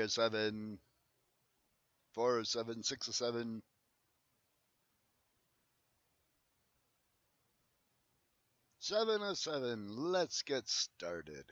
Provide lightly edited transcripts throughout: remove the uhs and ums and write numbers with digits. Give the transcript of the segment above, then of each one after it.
307, 407, 607, 707. Let's get started.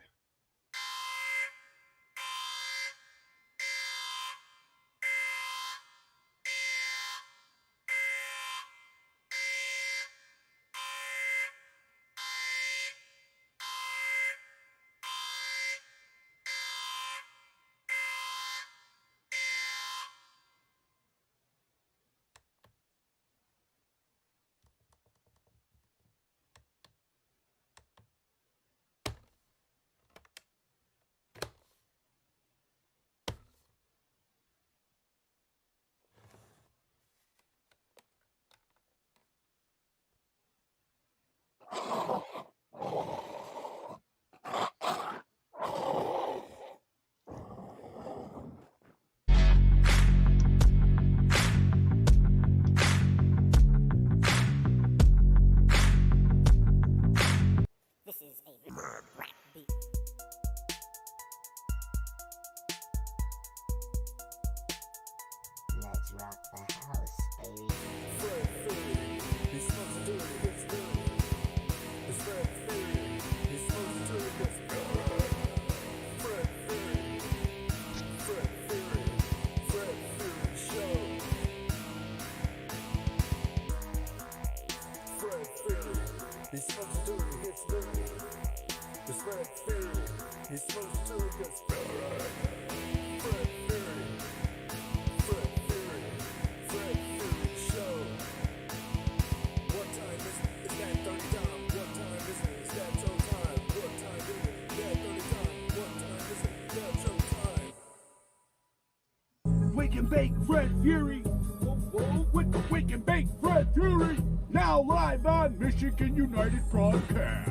Let's rock the house, baby. Wake and Bake Fred Fury. With the Wake and Bake Fred Fury. Now live on Michigan United Broadcast.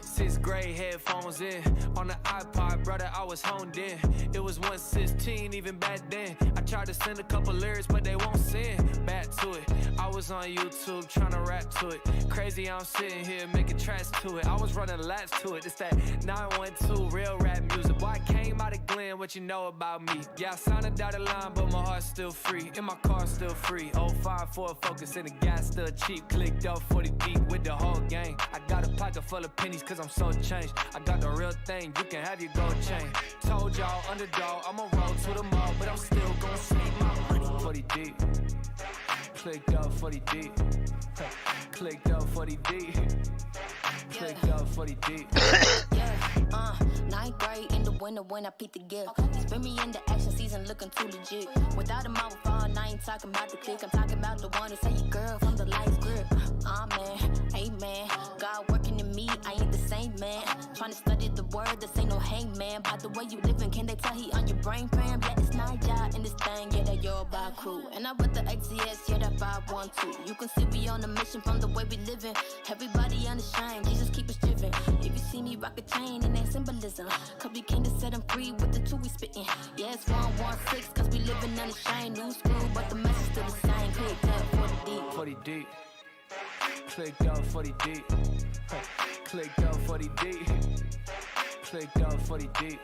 Sixth grade headphones in on the iPod, brother, I was honed in. It was 116, even back then. I tried to send a couple lyrics, but they won't send back to it. I was on YouTube trying to rap to it. Crazy, I'm sitting here making tracks to it. I was running laps to it. It's that 912 real rap music. Boy, I came out of Glen, what you know about me? Yeah, I signed a dotted line, but my heart's still free. And my car's still free. 05 Ford Focus and the gas still cheap. Clicked up 40 deep with the whole gang. I got a pocket full of pennies, cause I'm so changed. I got the real thing, you can have your gold chain. Told y'all, underdog, I'ma roll to the mall, but I'm still gonna save my money. 40 deep, clicked up 40 deep, clicked up 40 deep, clicked up 40 deep. Yeah, ninth grade in the winter when I peeped the gift. Spin me in the action season looking too legit. Without a mouth on, I ain't talking about the click. I'm talking about the one who say your girl from the life grip. Man, amen. God working in me, I ain't the same man. Trying to study the word, this ain't no hangman. By the way you living, can they tell he on your brain fam? Yeah, it's not y'all in this thing, yeah, that your by crew. And I with the XCS, yeah, that 512. You can see we on a mission from the way we living. Everybody unashamed, Jesus keep us driven. If you see me rock a chain and that symbolism, cause we came to set them free with the two we spitting. Yeah, it's 116, cause we living unashamed. New school, but the message still the same. Clicked up 40 deep. 40 deep. Clicked up 40 deep. Clicked up 40 deep. Clicked up 40 deep.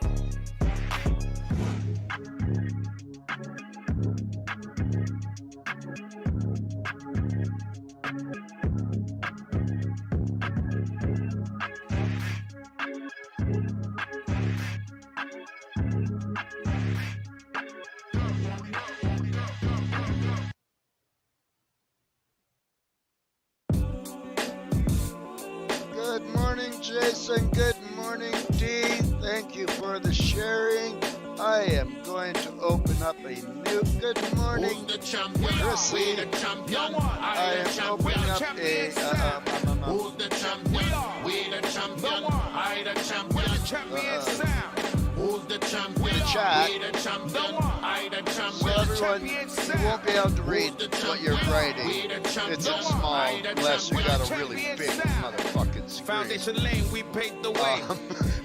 Good morning, Jason. Good morning, Dee. Thank you for the sharing. I am going to open up a new good morning, Chrissy. I am opening up a Who's the champion? We the champion. I the champion. Who's the champion? the chat. We the champion. I the champion. So everyone, you won't be able to read what you're writing. It's in small unless you got a really big motherfucking screen. Foundation lane, we paved the way.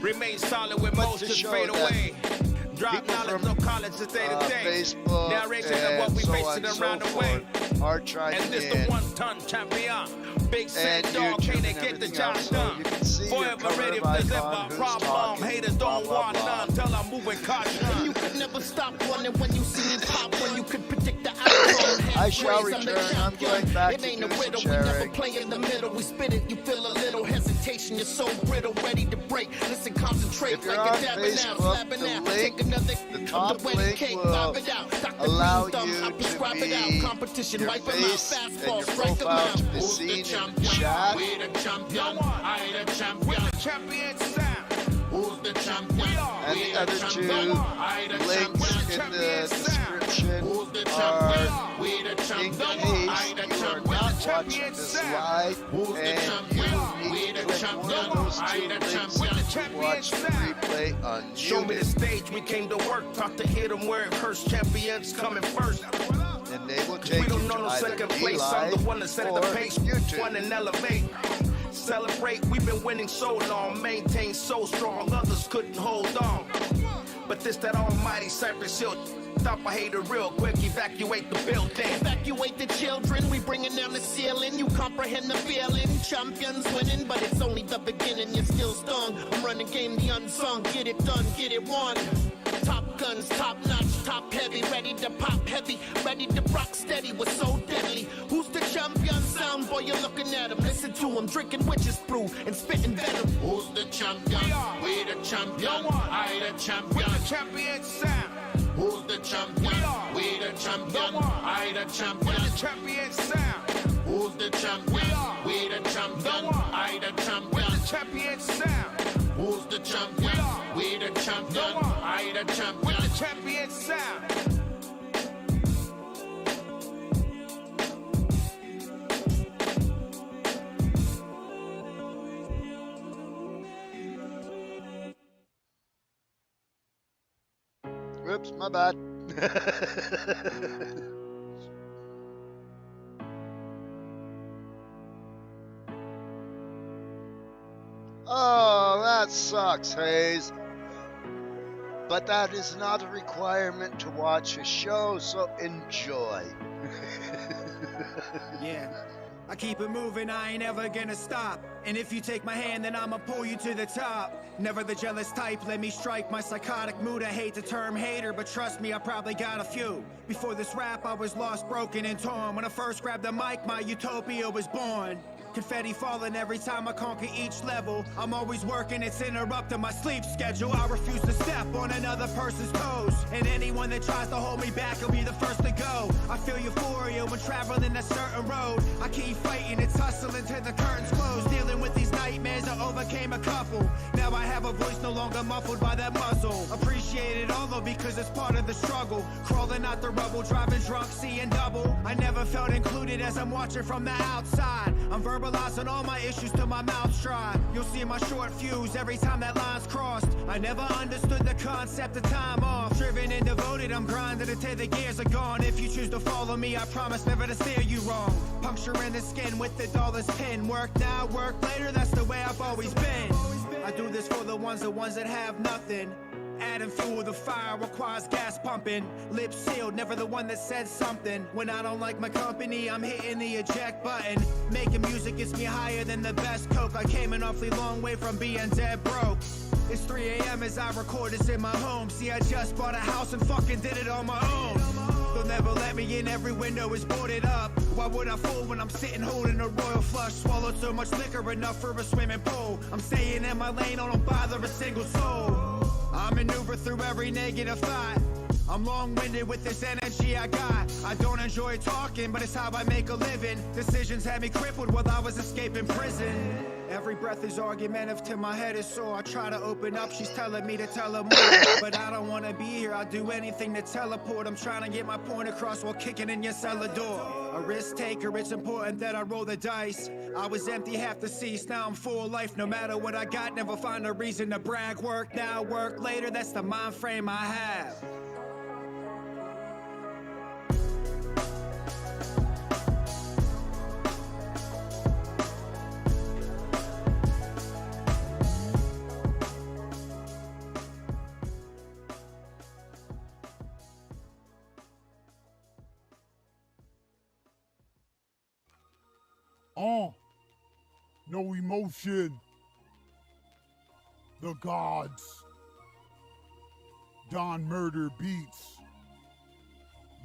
Remain solid when motions fade away. Drop knowledge, no college to day to day. Facebook Narration of what we and so facing on and around so the way. forth are trying And this in. the one-ton champion. Big Sad And Dog, YouTube can't they and get the everything job else, so done? you can see your Forever color ready of if there's icon, ever a who's problem. talking, Haters blah, don't blah, want blah. none till I'm moving caution. You could never stop running when you see me pop, when you could predict the outcome. I shall Praise, I'm the return. I'm champion. going back It to ain't a do some riddle, we never sharing. play in the middle. We spit it, you feel a little hesitation. You're so brittle, ready to break. Listen, concentrate If you're like on a dabbing out, Facebook, slapping the out. link, Take another the from top the wedding link cake, will pop it out. Dr. allow Green Thumb, you I to prescribe it be out. Competition, your wipe 'em out. face Fast and ball, your strike 'em profile out. to be Who's seen the in the champion? chat. We the champion. I the We champion. the champion sound. Who's the champion? And We the other two I the links champion. in the description Who's the are champion? We the in champion. case I the you are champion. not watching this live Who's the and champion? you We need the to click champion. one of those I two the links champion. to watch the replay on Show me the YouTube, stage, we came to work. Taught to hit them where it hurts. Champions coming first. and they will We take you don't to know no either second be place. I'm the live one that set or the pace. YouTube. One and elevate. Celebrate, we've been winning so long. Maintain so strong, others couldn't hold on. But this that almighty Cypress Hill. Stop a hater real quick, evacuate the building. Evacuate the children, we bringing down the ceiling. You comprehend the feeling. Champions winning, but it's only the beginning. You're still stung. I'm running game, the unsung. Get it done, get it won. Top guns, top notch, top heavy, ready to pop heavy, ready to rock steady. We're so deadly. Who's the champion? Sound boy, you're looking at him. Listen to him, drinking witch's brew and spitting venom. Who's the champion? We the champion. I the We champion. the champion sound. Who's the champion? We the champion. I the We champion. the champion sound. Who's the champion? We the champion. I the We champion. the champion sound. Who's the champion? We the champion. I the We champion. the champion sound. Oops, my bad. Oh, that sucks, Hayes. But that is not a requirement to watch a show, so enjoy. Yeah. I keep it moving, I ain't ever gonna stop. And if you take my hand, then I'ma pull you to the top. Never the jealous type, let me strike my psychotic mood. I hate the term hater, but trust me, I probably got a few. Before this rap, I was lost, broken, and torn. When I first grabbed the mic, my utopia was born. Confetti falling every time I conquer each level. I'm always working, it's interrupting my sleep schedule. I refuse to step on another person's toes. And anyone that tries to hold me back will be the first to go. I feel euphoria when traveling a certain road. I keep fighting, it's hustling till the curtains close. Dealing with these nightmares, I overcame a couple. Now I have a voice no longer muffled by that muzzle. Appreciate it all though because it's part of the struggle. Crawling out the rubble, driving drunk, seeing double. I never felt included as I'm watching from the outside. I'm verbalizing all my issues till my mouth's dry. You'll see my short fuse every time that line's crossed. I never understood the concept of time off. Driven and devoted, I'm grinding until the gears are gone. If you choose to follow me, I promise never to steer you wrong. Puncturing the skin with the dollar's pin. Work now, work later, that's the way I've always been. I do this for the ones that have nothing. Adding fuel to the fire requires gas pumping. Lips sealed, never the one that said something. When I don't like my company, I'm hitting the eject button. Making music gets me higher than the best coke. I came an awfully long way from being dead broke. It's 3 a.m. as I record this in my home. See, I just bought a house and fucking did it on my own. They'll never let me in, every window is boarded up. Why would I fool when I'm sitting holding a royal flush? Swallowed so much liquor, enough for a swimming pool. I'm staying in my lane, I don't bother a single soul. I maneuver through every negative thought. I'm long-winded with this energy I got. I don't enjoy talking, but it's how I make a living. Decisions had me crippled while I was escaping prison. Every breath is argumentative till my head is sore. I try to open up, she's telling me to tell her more. But I don't wanna be here, I'll do anything to teleport. I'm trying to get my point across while kicking in your cellar door. A risk taker, it's important that I roll the dice. I was empty, half deceased, now I'm full of life. No matter what I got, never find a reason to brag. Work now, work later, that's the mind frame I have. No emotion. The gods. Don Murder Beats.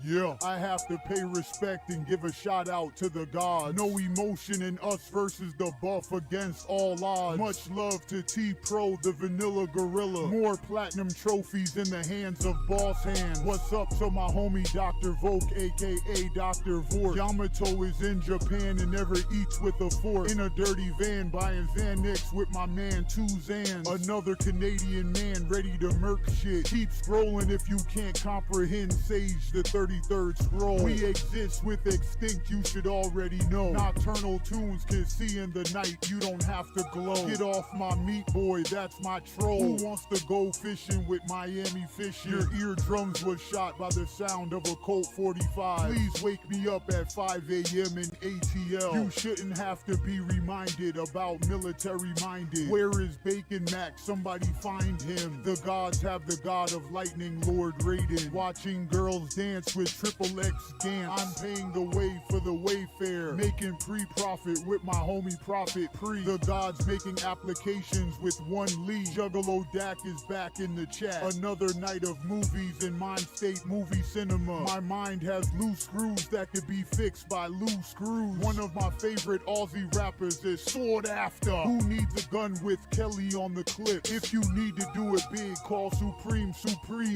Yeah, I have to pay respect and give a shout out to the gods. No emotion in us versus the buff against all odds. Much love to T-Pro, the vanilla gorilla. More platinum trophies in the hands of boss hands. What's up to my homie Dr. Volk, aka Dr. Vork. Yamato is in Japan and never eats with a fork. In a dirty van buying Xanax with my man Two Zans. Another Canadian man ready to murk shit. Keep scrolling if you can't comprehend Sage the 33rd scroll. We exist with extinct, you should already know. Nocturnal tunes can see in the night, you don't have to glow. Get off my meat boy, that's my troll. Who wants to go fishing with Miami fishing? Your eardrums was shot by the sound of a Colt 45. Please wake me up at 5 a.m. in ATL. You shouldn't have to be reminded about military minded. Where is Bacon Mac? Somebody find him. The gods have the god of lightning, Lord Raiden. Watching girls dance with triple X dance. I'm paying the way for the wayfare. Making pre-profit with my homie Prophet Pre. The gods making applications with one lead. Juggalo Dak is back in the chat. Another night of movies in Mind State Movie Cinema. My mind has loose screws that could be fixed by loose screws. One of my favorite Aussie rappers is Sword After. Who needs a gun with Kelly on the clip? If you need to do it big, call Supreme.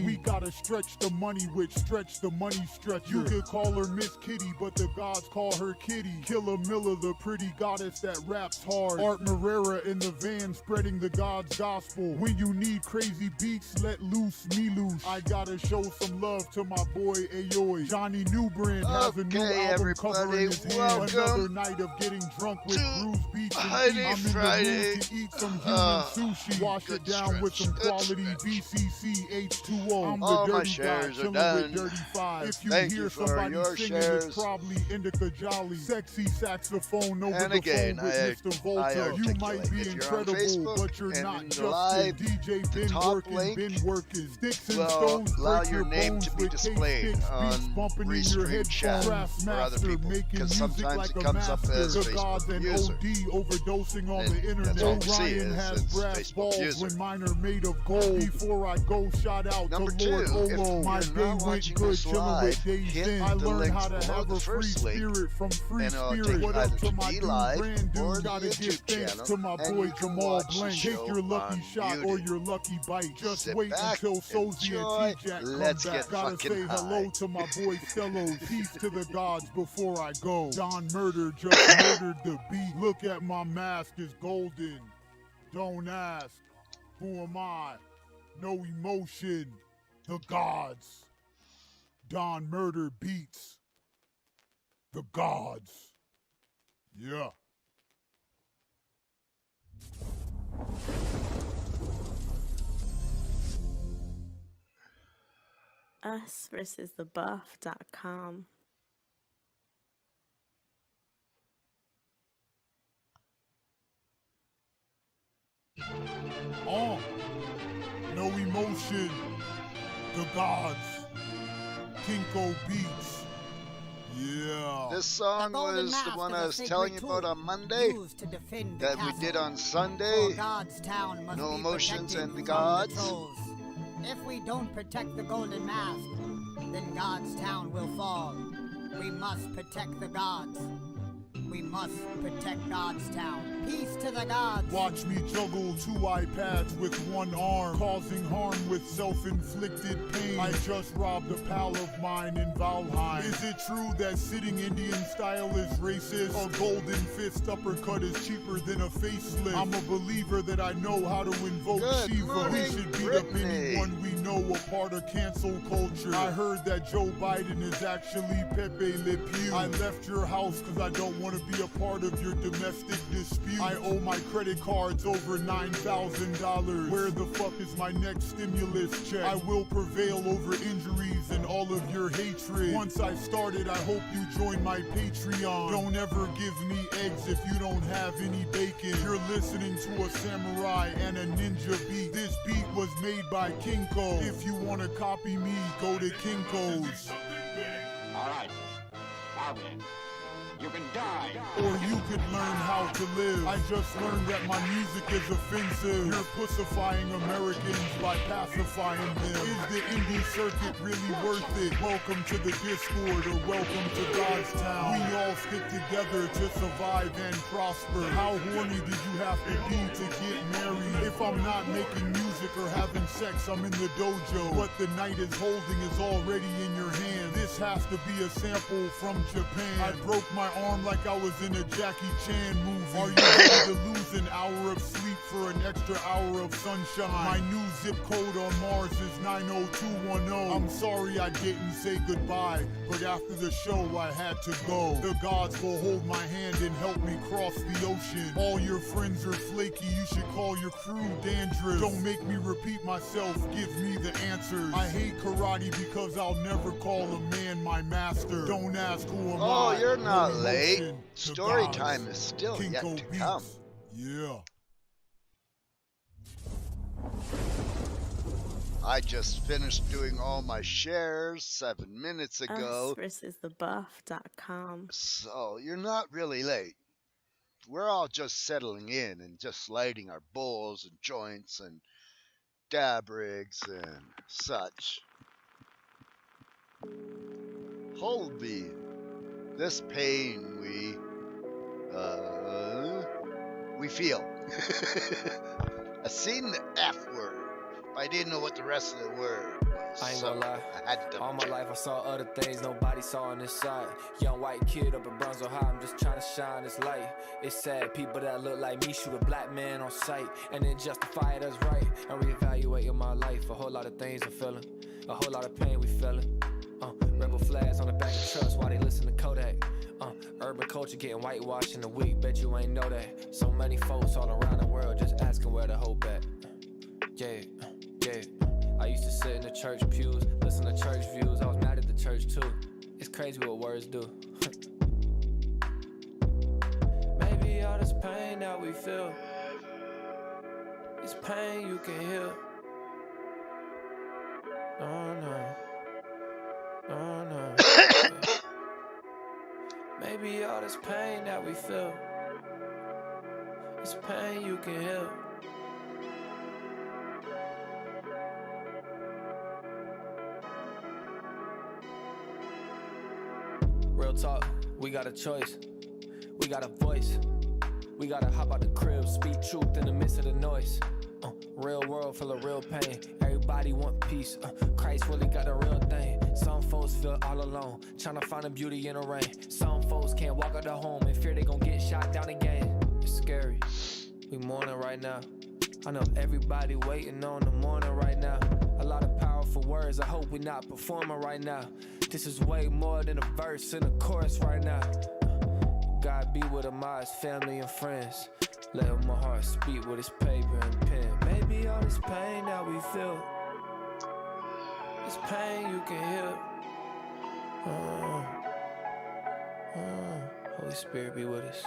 We gotta stretch the money with Stretch the Money Stretcher. You could call her Miss Kitty, but the gods call her Kitty. Killer Miller, the pretty goddess that raps hard. Art Marrera in the van spreading the God's gospel. When you need crazy beats, let loose me loose. I gotta show some love to my boy Ayoy. Johnny Newbrand has a new album covering his hand. Another night of getting drunk with Bruce Beach and I'm in the mood to eat some human sushi. Wash it down with some quality BCC H2O. I'm the dirty guy chilling with Dirty Five. If you hear somebody singing, it's probably Indica Jolly. Sexy saxophone over the phone with Mr. Volta. You might be incredible, but you're not just a DJ. Been working. Sticks and stones break your bones with K-Sticks. Beats bumping in your headphones. Master making music like a master. The gods and OD overdosing on the internet. Orion has brass balls when mine are made of gold. Before I go, shout out to Lord Olo. My day went good chilling with Days In. I learned how to have a free spirit from Free Spirit. What up to my dude Brand Dude? Gotta give thanks to my boy Jamal Blank. Take your lucky shot or your lucky bite. Just wait until Sozi and T-Jack come back. Gotta say hello to my boy Stello. Peace to the gods before I go. Don Murder just murdered the beat. Look at my mask, is golden. Don't ask, who am I? No emotion. The gods. Don Murder Beats. The gods. Yeah. Us versus the buff.com. No emotion. The gods. Kinko Beats. Yeah. This song was the one I was telling you about on Monday that we did on Sunday. No emotions and the gods. If we don't protect the golden mask, then God's town will fall. We must protect the gods. We must protect God's town. Peace to the gods. Watch me juggle 2 iPads with one arm, causing harm with self-inflicted pain. I just robbed a pal of mine in Valheim. Is it true that sitting Indian style is racist? A golden fist uppercut is cheaper than a facelift. I'm a believer that I know how to invoke Shiva. We should beat up anyone we know a part of cancel culture. I heard that Joe Biden is actually Pepe Le Pew. I left your house cause I don't want to be a part of your domestic dispute. I owe my credit cards over $9,000. Where the fuck is my next stimulus check? I will prevail over injuries and all of your hatred. Once I started, I hope you join my Patreon. Don't ever give me eggs if you don't have any bacon. You're listening to a samurai and a ninja beat. This beat was made by Kinko. If you want to copy me, go to Kinko's. All right. Now then, you can Or you could learn how to live. I just learned that my music is offensive. You're pussifying Americans by pacifying them. Is the indie circuit really worth it? Welcome to the Discord or welcome to God's town. We all stick together to survive and prosper. How horny did you have to be to get married? If I'm not making music or having sex, I'm in the dojo. What the night is holding is already in your hand. This has to be a sample from Japan. I broke my arm like I was in a Jackie Chan movie. Are you ready to lose an hour of sleep for an extra hour of sunshine? My new zip code on Mars is 90210. I'm sorry I didn't say goodbye, but after the show I had to go. The gods will hold my hand and help me cross the ocean. All your friends are flaky, you should call your crew dandruff. Don't make me repeat myself, give me the answers. I hate karate because I'll never call a man my master. Don't ask who am I. Oh, you're not No late. emotion to Story gods. time is still yet Kinko to Beats. come. Yeah. I just finished doing all my shares 7 minutes ago. Us versus the buff.com. So you're not really late. We're all just settling in and just lighting our bowls and joints and dab rigs and such. Holy, this pain we feel. I seen the F word, but I didn't know what the rest of the word was. I ain't so gonna lie. I had to All my double check. life I saw other things nobody saw on this side. Young white kid up at Bronzo High, I'm just trying to shine this light. It's sad people that look like me shoot a black man on sight and then justify it as right. And reevaluating my life, a whole lot of things I'm feeling, a whole lot of pain we feeling. Rebel flags on the back of trucks while they listen to Kodak. Urban culture getting whitewashed in the week, bet you ain't know that. So many folks all around the world just asking where the hope at. Yeah. I used to sit in the church pews, listen to church views. I was mad at the church too. It's crazy what words do. Maybe all this pain that we feel, it's pain you can heal. No. Maybe all this pain that we feel, it's pain you can heal. Real talk, we got a choice, we got a voice. We gotta hop out the crib, speak truth in the midst of the noise. Real world full of real pain, everybody want peace. Christ really got a real thing. Some folks feel all alone, trying to find the beauty in the rain. Some folks can't walk out the home in fear they gon' get shot down again. It's scary, we mourning right now. I know everybody waiting on the morning right now. A lot of powerful words, I hope we not performing right now. This is way more than a verse and a chorus right now. God be with Ahmad's family and friends. Let my heart speak with his paper and pen. Maybe all this pain that we feel, this pain you can heal. Holy Spirit be with us.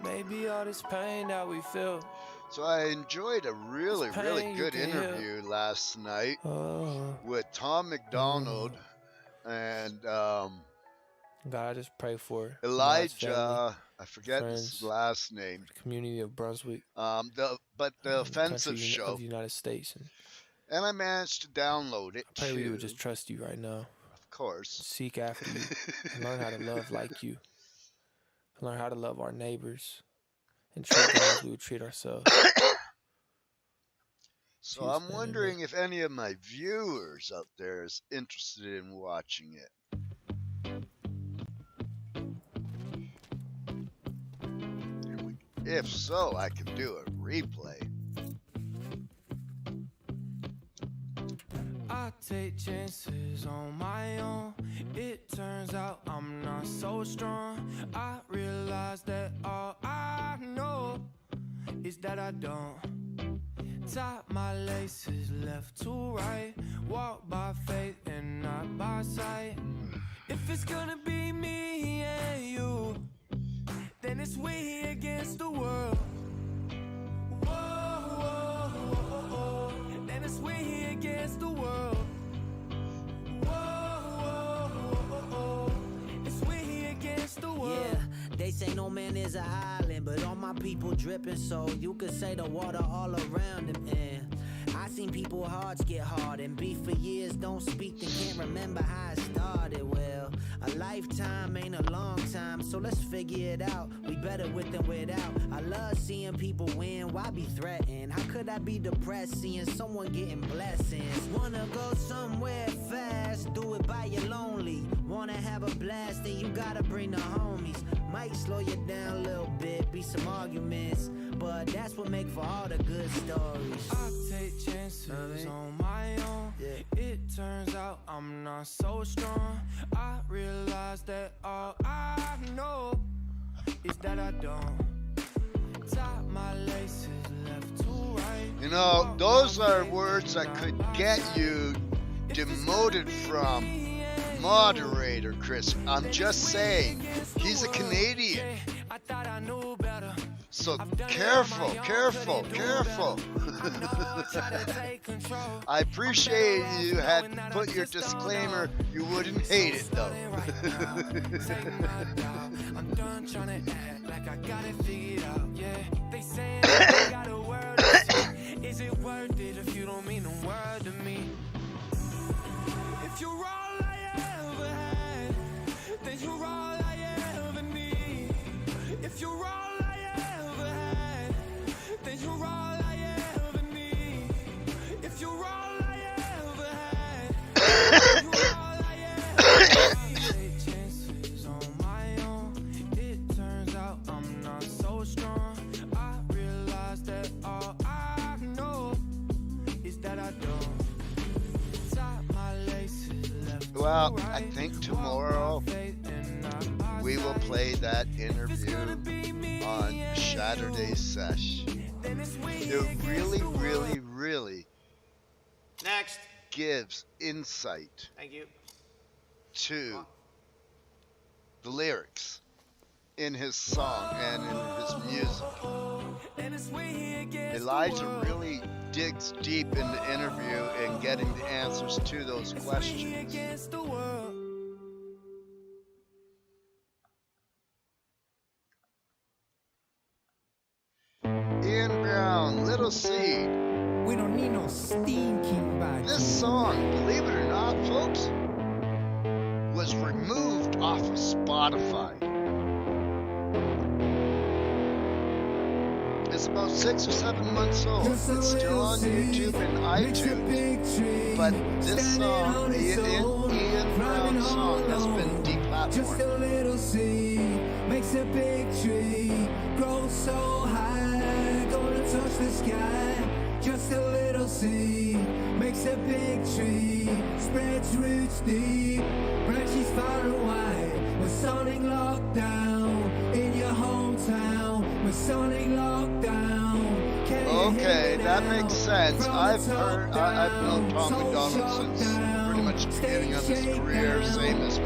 Maybe all this pain that we feel. So I enjoyed a really good interview last night with Tom McDonald and God, I just pray for Elijah. I forget friends, his last name. Community of Brunswick. The offensive show of the United States. And I managed to download it. I pray we too. would just trust you right now. Of course. Seek after you. And learn how to love like you. Learn how to love our neighbors. And treat them as we would treat ourselves. So I'm wondering if any of my viewers out there is interested in watching it. If so, I can do a replay. I take chances on my own. It turns out I'm not so strong. I realize that all I know is that I don't tie my laces left to right. Walk by faith and not by sight. If it's gonna be me and you, then it's we against the world. Whoa. Then it's we against the world. Whoa. It's we against say no man is an island, but all my people dripping, so you could say the water all around them. And I seen people hearts get hard and beef for years, don't speak and can't remember how it started. Well, a lifetime ain't a long time, so let's figure it out. We better with than without. I love seeing people win, why be threatened? How could I be depressed seeing someone getting blessings? Wanna go somewhere fast, do it by your lonely. Wanna have a blast, then you gotta bring the homies. Might slow you down a little bit, be some arguments, but that's what make for all the good stories. I take chances on my own. It turns out I'm not so strong. I realize that all I know is that I don't tie my laces left to right. You know, those are words that could get you demoted from moderator, Chris. I'm just saying, he's a Canadian. So careful, careful, careful. I appreciate you had put your disclaimer. You wouldn't hate it though. I'm done trying to act like I got it figured out. Yeah, they saying I got a word to say. Is it worth it if you don't mean a word to me? If you're all I ever had, then you're all I ever need. If you're all I ever had, then you're all I ever need. If you're all I ever had, then you're all I ever need. Chances on my own. It turns out I'm not so strong. I realize that all I know is that I don't. Well, I think tomorrow we will play that interview on Saturday Sesh. It really, really, really Next. gives insight Thank you. to the lyrics in his song and in his music. Elijah really digs deep in the interview and getting the answers to those questions. Ian Brown, Little Seed. We don't need no stinking bad. This song, believe it or not, folks, was removed off of Spotify. It's about 6 or 7 months old. It's still on YouTube and iTunes. But this song, the Ian Brown song, has been deplatformed. Just a little seed makes a big tree grow so high, gonna touch the sky. Just a little seed makes a big tree, spreads roots deep, branches far and wide. Masonic lockdown in your hometown. Masonic lockdown. Okay, that makes sense. I've known Tom McDonald since pretty much the beginning of his career, same as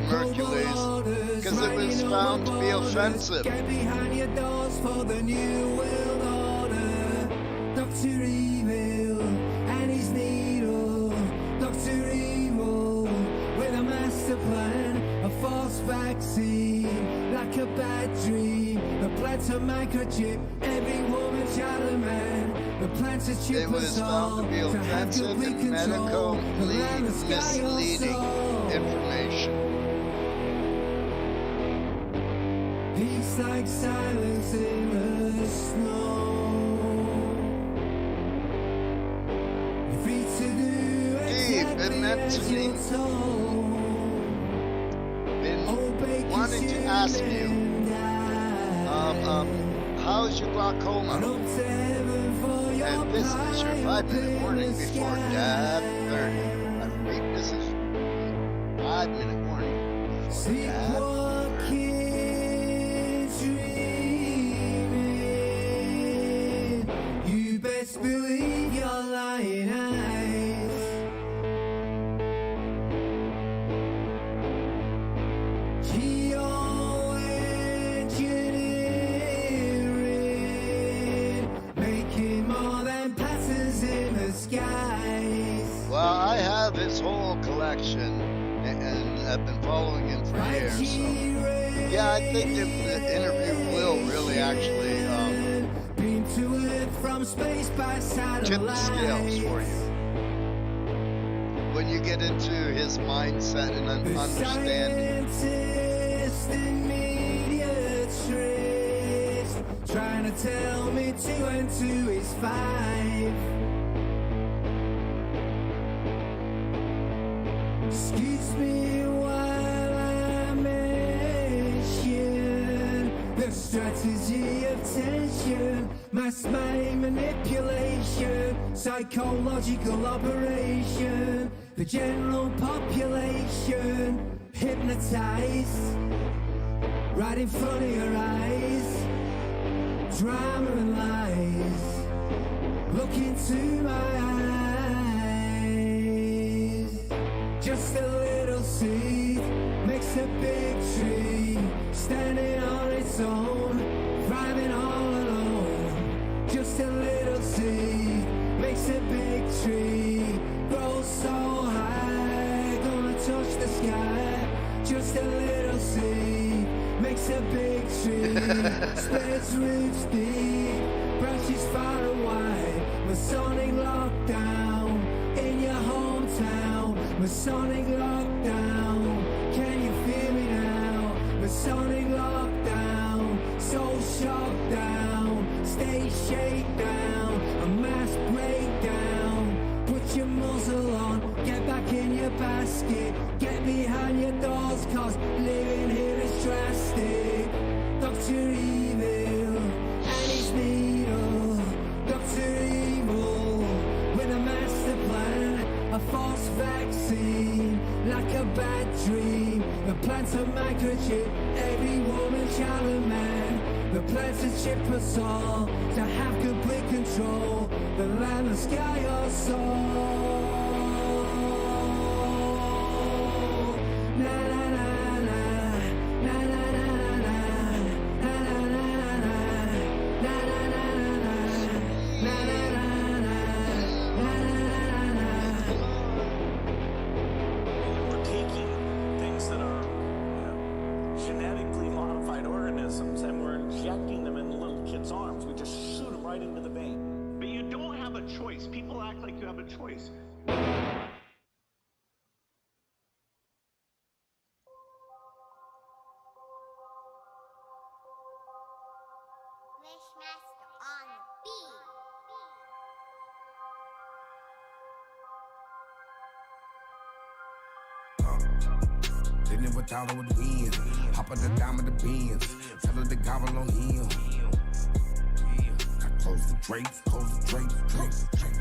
Mercules, because it was found to be offensive. Get behind your doors for the new world order. Dr. Evil and his needle. Dr. Evil with a master plan, a false vaccine, like a bad dream. The plant's a microchip, every woman, child, and man. The plant's a chip. It was found to be offensive and medically misleading information. Peace like silence in the snow. You're free to do exactly as you're told. Been wanting to ask you, how's your glaucoma? And this is your 5-minute warning before Dab 30. I repeat, this is 5-minute warning before Dab 30. You best believe your lying eyes. Making more than patterns in the skies. Well, I have his whole collection and have been following following him for years. So, yeah, I think the interview will really actually tip the scales for you when you get into his mindset and understanding. Trying to tell me 2 and 2 is 5. Excuse me while I mention the strategy of tension, mass mind manipulation, psychological operation, the general population hypnotized right in front of your eyes. Drama and lies, look into my eyes. Just a little seed makes a big tree, standing on its own, thriving all alone. Just a little seed makes a big tree, grows so high, gonna touch the sky. Just a little seed makes a big tree, spreads roots deep, branches far and wide. Masonic lockdown in your hometown. Masonic lockdown, can you feel me now? Masonic lockdown, soul shock down, stage shakedown, a mass breakdown. Put your muzzle on, get back in your basket, get behind your doors, cause living here is drastic. Dr. Evil and his needle, Dr. Evil with a master plan, a false vaccine, like a bad dream. The plan's a microchip, every woman, child and man. The plan's a chip us all to have complete control, the land, the sky, or soul. Na na na na, na na na na, na na na na, na na na na, na na na na, We're taking things that are, genetically modified organisms and we're injecting them in little kids' arms. We just shoot them right into the vein. But you don't have a choice. People act like you have a choice. Wishmaster on the beat. Didn't it without her with win. Hop on the dime of the bins. Tell her to gobble on him. I close the drapes, close the drapes, drapes, drapes,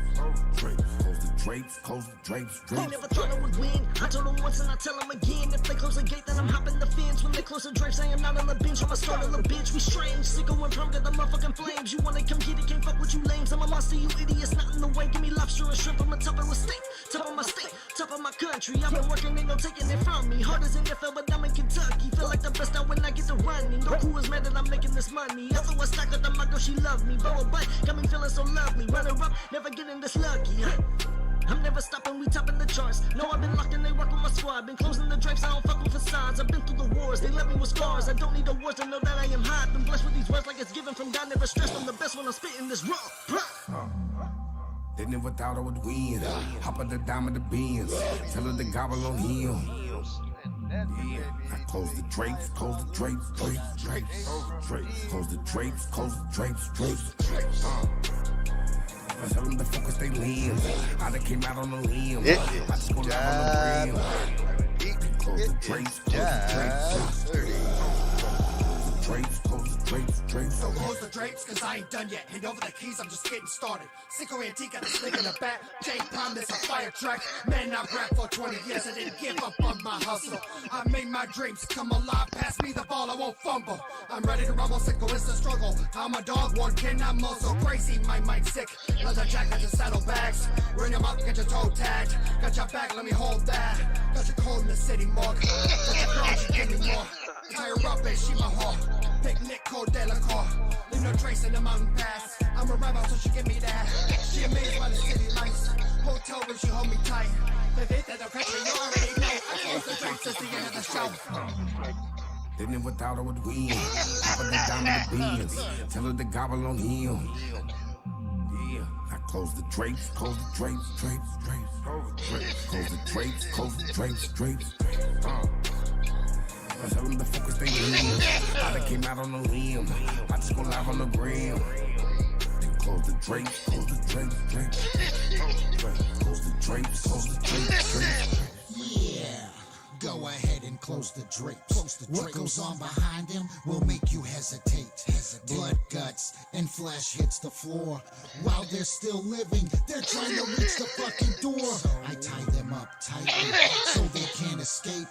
drapes. Close the drapes, close the drapes, They drapes. never thought I would win. I told them once and I tell them again. If they close the gate, then I'm hopping the fence. When they close the drapes, I am not on the bench. I'm a start on the bitch. We strange, sicko and prom, got the motherfucking flames. You wanna come get it, can't fuck with you lames. I'm a monster, you idiots, not in the way. Give me lobster and shrimp, I'm a top of a steak. Top of my state, top of my country. I've been working, ain't no taking it from me. Hard as NFL, but I'm in Kentucky. Feel like the best out when I get to running. No who is mad that I'm making this money. I throw a stack of the girl, she love me. Bow a bite, got me feeling so lovely. Runner up, never getting this lucky. I'm never stopping, we topping the charts. No, I've been locked and they work with my squad. Been closing the drapes, I don't fuck with facades. I've been through the wars, they left me with scars. I don't need the words to know that I am hot. Been blessed with these words like it's given from God. Never stressed, I'm the best when I'm spitting this raw. Didn't it without her with win. Hop on the dime of the bins. Tell her to gobble on him. I close the drapes, close the drapes, drapes, drapes, drapes. Close the drapes, close the drapes, drapes, drapes. I tell them to focus they limbs. I done came out on the limb. I just go live on the brim. Close the drapes, close the drapes. Drapes, close the drapes, drapes. So close the drapes, cause I ain't done yet. Hand over the keys, I'm just getting started. Sicko Antique got the stick in the back. Jay Promise, a fire track. Man, I rap for 20 years, I didn't give up on my hustle. I made my dreams come alive. Pass me the ball, I won't fumble. I'm ready to rumble, Sicko is the struggle. I'm a dog, one cannot muzzle. Crazy, my mind sick. Leather jacket and saddlebags. Run your mouth, get your toe tagged. Got your back, let me hold that. Got your cold in the city, mug. Got your girl, she give me more. Tie her up, and she my whore. Picnic, cold de la car. Leave no trace in the mountain pass. I'm a rival, so she give me that. She amazed by the city lights. Hotel room, she hold me tight. The date that the country, you already know. I can't Close the drapes, it's the end of the show. Didn't it without her would win. Top of the diamond the beans. Tell her to gobble on him. Yeah. Now close the drapes, close the drapes, drapes, drapes. Close the drapes, close the drapes, drapes. I tell them to focus they in. I done came out on the limb. I just go live on the gram. Then close the drapes, close the drapes, drapes. Close the drapes, close the drapes, drapes. Yeah. Go ahead and close the drapes. What goes on behind them will make you hesitate. Blood, guts, and flesh hits the floor. While they're still living, they're trying to reach the fucking door. I tie them up tightly so they can't escape.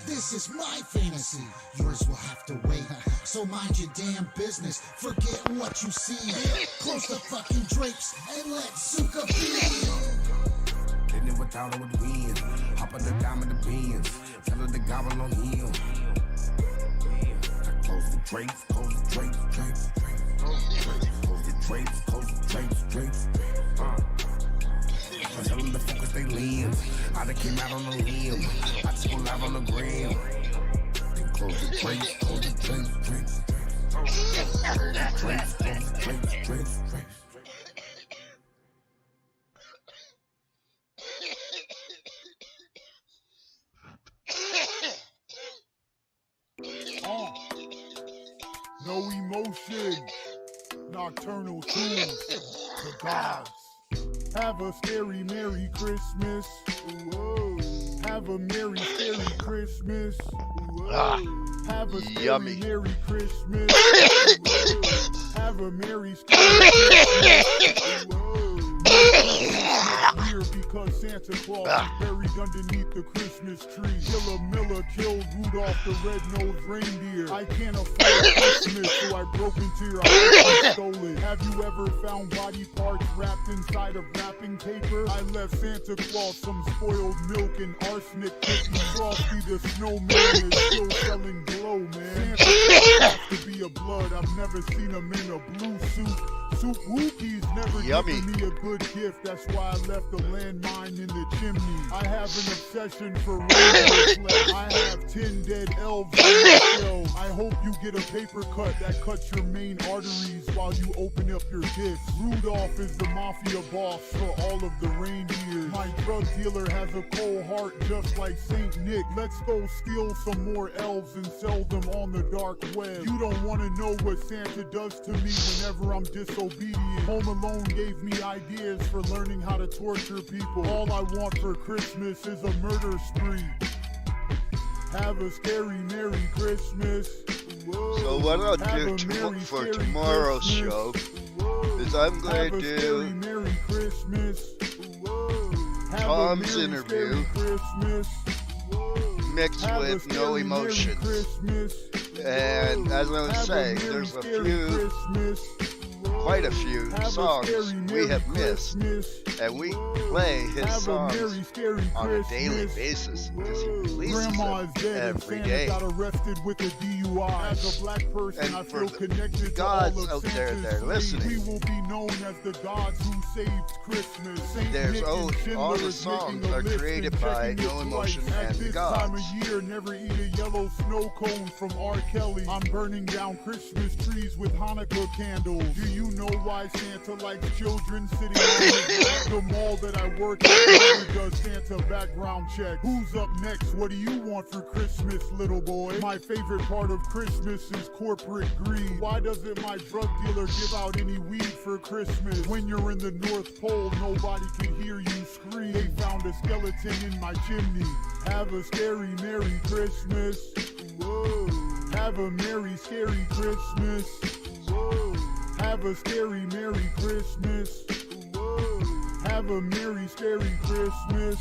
This is my fantasy. Yours will have to wait. So mind your damn business. Forget what you see. Close the fucking drapes and let Zuka be. Didn't it without her would win. Hop on the diamond the beans. Tell her to gobble on him. Now close the drapes, close the drapes, drapes, drapes. Close the drapes, close the drapes, drapes. I tell them to focus they limbs. I done came out on the limb. I just go live on the gram. Then close the drapes, close the drapes, drapes. Close the drapes, close the drapes, drapes, drapes. No emotion. Nocturnal tunes. The gods. Have a scary Merry Christmas. Whoa. Have a Merry Scary Christmas. Whoa. Have a scary Yummy. Merry Christmas. Whoa. Have a Merry Scary Christmas. Whoa. Here because Santa Claus is buried underneath the Christmas tree. Killer Miller killed Rudolph the red-nosed reindeer. I can't afford Christmas, so I broke into your house and stole it. Have you ever found body parts wrapped inside of wrapping paper? I left Santa Claus some spoiled milk and arsenic cookies. Frosty the snowman is still selling glow, man. Santa Claus has to be a blood. I've never seen him in a blue suit. Soup Wookiees never given me a good gift. That's why I left a landmine in the chimney. I have an obsession for rainbow flesh. I have 10 dead elves on my shelves. I hope you get a paper cut that cuts your main arteries while you open up your gifts. Rudolph is the mafia boss for all of the reindeers. My drug dealer has a cold heart just like Saint Nick. Let's go steal some more elves and sell them on the dark web. You don't want to know what Santa does to me whenever I'm disobedient. Home Alone gave me ideas for learning how to torture people. All I want for Christmas is a murder spree. Have a scary Merry Christmas. Whoa. So what I'll do for tomorrow's show is I'm going to do Merry Christmas. Tom's interview mixed with no emotions. And as I was saying, there's quite a few songs we have missed, and we play his songs on a daily basis because he releases them every day. And for the gods out there that are listening, there's all the songs are created by No Emotion and the Gods. Never eat a yellow snow cone from R. Kelly. I'm burning down Christmas trees with Hanukkah candles. Do you know why Santa likes children sitting on the mall that I work at? Does Santa background check? Who's up next? What do you want for Christmas, little boy? My favorite part of Christmas is corporate greed. Why doesn't my drug dealer give out any weed for Christmas? When you're in the North Pole, nobody can hear you scream. They found a skeleton in my chimney. Have a scary Merry Christmas. Whoa. Have a Merry Scary Christmas. Whoa. Have a scary Merry Christmas. Whoa. Have a Merry Scary Christmas.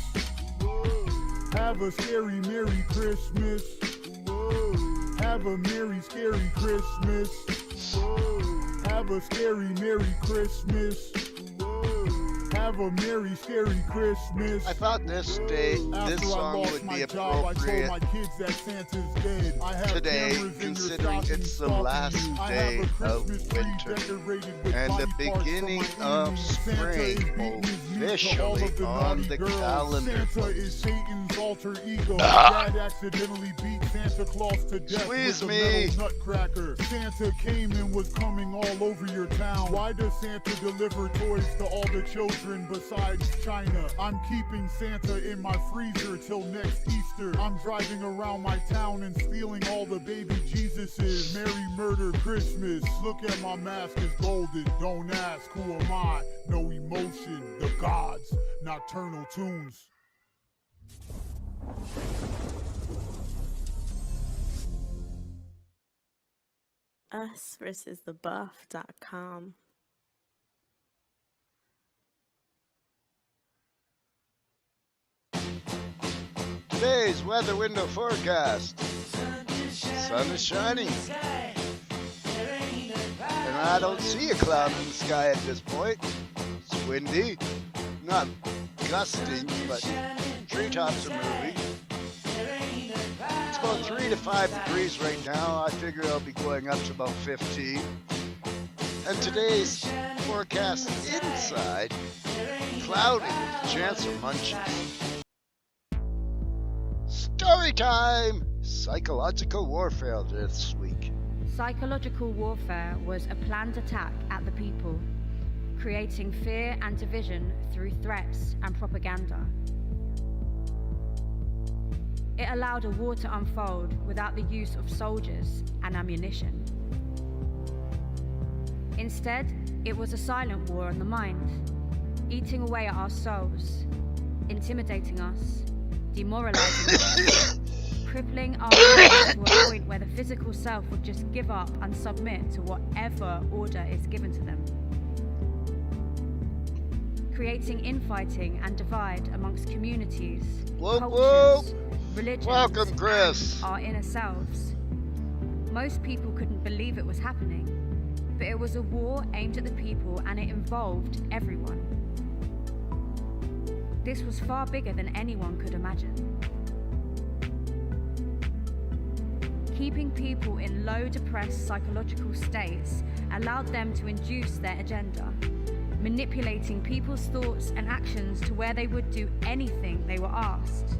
Whoa. Have a scary Merry Christmas. Whoa. Have a Merry Scary Christmas. Whoa. Have a scary Merry Christmas. Whoa. have a merry, scary Christmas. I thought this song would be appropriate my kids that Santa's dead. I have today, considering it's the last day of winter and the beginning of spring officially on the calendar. Santa is Satan's alter ego. Dad accidentally beat Santa Claus to death Squeeze with me. a metal nutcracker. Santa came and was coming all over your town. Why does Santa deliver toys to all the children besides China? I'm keeping Santa in my freezer till next Easter. I'm driving around my town and stealing all the baby Jesuses. Merry Murder Christmas. Look at my mask, it's golden. Don't ask, who am I? No emotion. The gods. Nocturnal tunes. Us versus the buff.com. Today's weather window forecast. Sun is shining. And I don't see a cloud in the sky at this point. It's windy. Not gusting, but treetops are moving. It's about 3 to 5 degrees right now. I figure it'll be going up to about 15. And today's forecast inside, cloudy with a chance of munchies. Story time! Psychological warfare this week. Psychological warfare was a planned attack at the people, creating fear and division through threats and propaganda. It allowed a war to unfold without the use of soldiers and ammunition. Instead, it was a silent war on the mind, eating away at our souls, intimidating us, demoralizing us, crippling our minds to a point where the physical self would just give up and submit to whatever order is given to them. Creating infighting and divide amongst communities, cultures, religions, Welcome, Chris. and our inner selves. Most people couldn't believe it was happening, but it was a war aimed at the people and it involved everyone. This was far bigger than anyone could imagine. Keeping people in low depressed psychological states allowed them to induce their agenda, manipulating people's thoughts and actions to where they would do anything they were asked.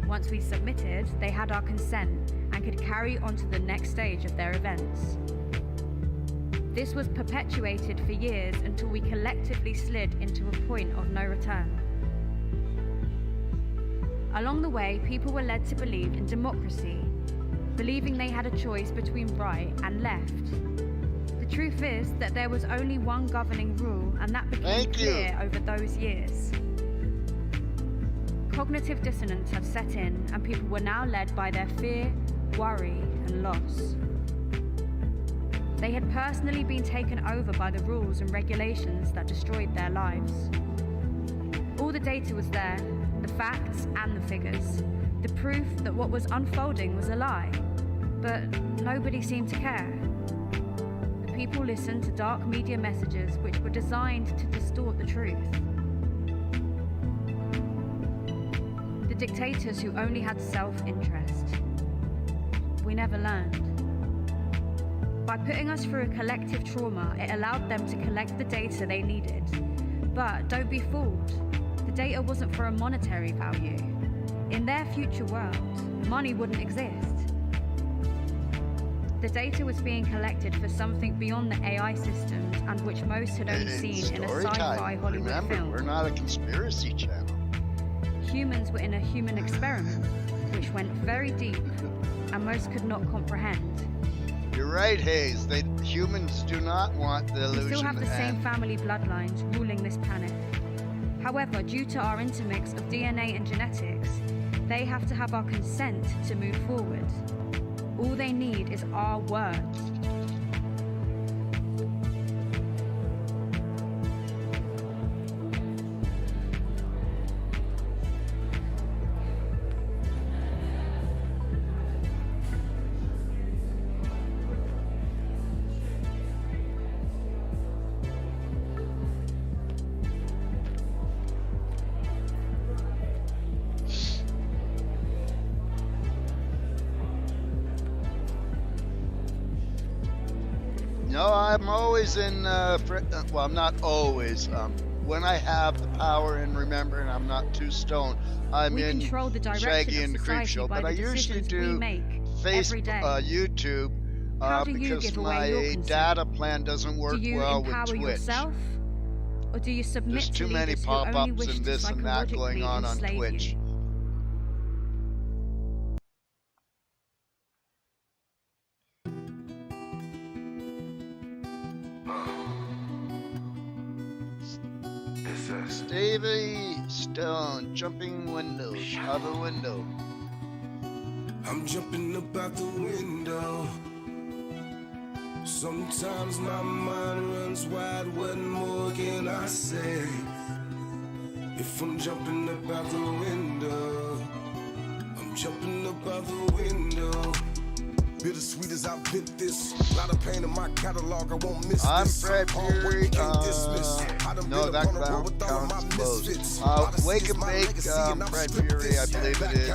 Once we submitted, they had our consent and could carry on to the next stage of their events. This was perpetuated for years until we collectively slid into a point of no return. Along the way, people were led to believe in democracy, believing they had a choice between right and left. The truth is that there was only one governing rule, and that became clear over those years. Cognitive dissonance had set in, and people were now led by their fear, worry, and loss. They had personally been taken over by the rules and regulations that destroyed their lives. All the data was there, the facts and the figures, the proof that what was unfolding was a lie, but nobody seemed to care. The people listened to dark media messages which were designed to distort the truth. The dictators who only had self-interest. We never learned. By putting us through a collective trauma, it allowed them to collect the data they needed. But don't be fooled. The data wasn't for a monetary value. In their future world, money wouldn't exist. The data was being collected for something beyond the AI systems and which most had only seen in a sci-fi Hollywood Remember, film. we're not a conspiracy channel. Humans were in a human experiment, which went very deep, and most could not comprehend. You're right, Hayes. Humans do not want the illusion. We still have the to same end. family bloodlines ruling this planet. However, due to our intermix of DNA and genetics, they have to have our consent to move forward. All they need is our word. No, I'm always in. Well, I'm not always. When I have the power and remembering I'm not too stoned, I'm We in control the direction Shaggy of and the Creep society Show. by But I the usually decisions we do make every day. YouTube How do you because give away your my consent? data plan doesn't work Do you well with empower Twitch. yourself? Or do you submit There's to too many leaders who only pop-ups wish and to this and that going psychologically on enslave Twitch. you? Stevie Stone jumping windows out the window. I'm jumping up out the window. Sometimes my mind runs wide, what more can I say? If I'm jumping up out the window, I'm jumping up out the window. Bittersweet as I've been this. A lot of pain in my catalog, I won't miss I'm this. Fred Fury. No, that counts closed. Wake and Bake, Fred Fury, I believe it is,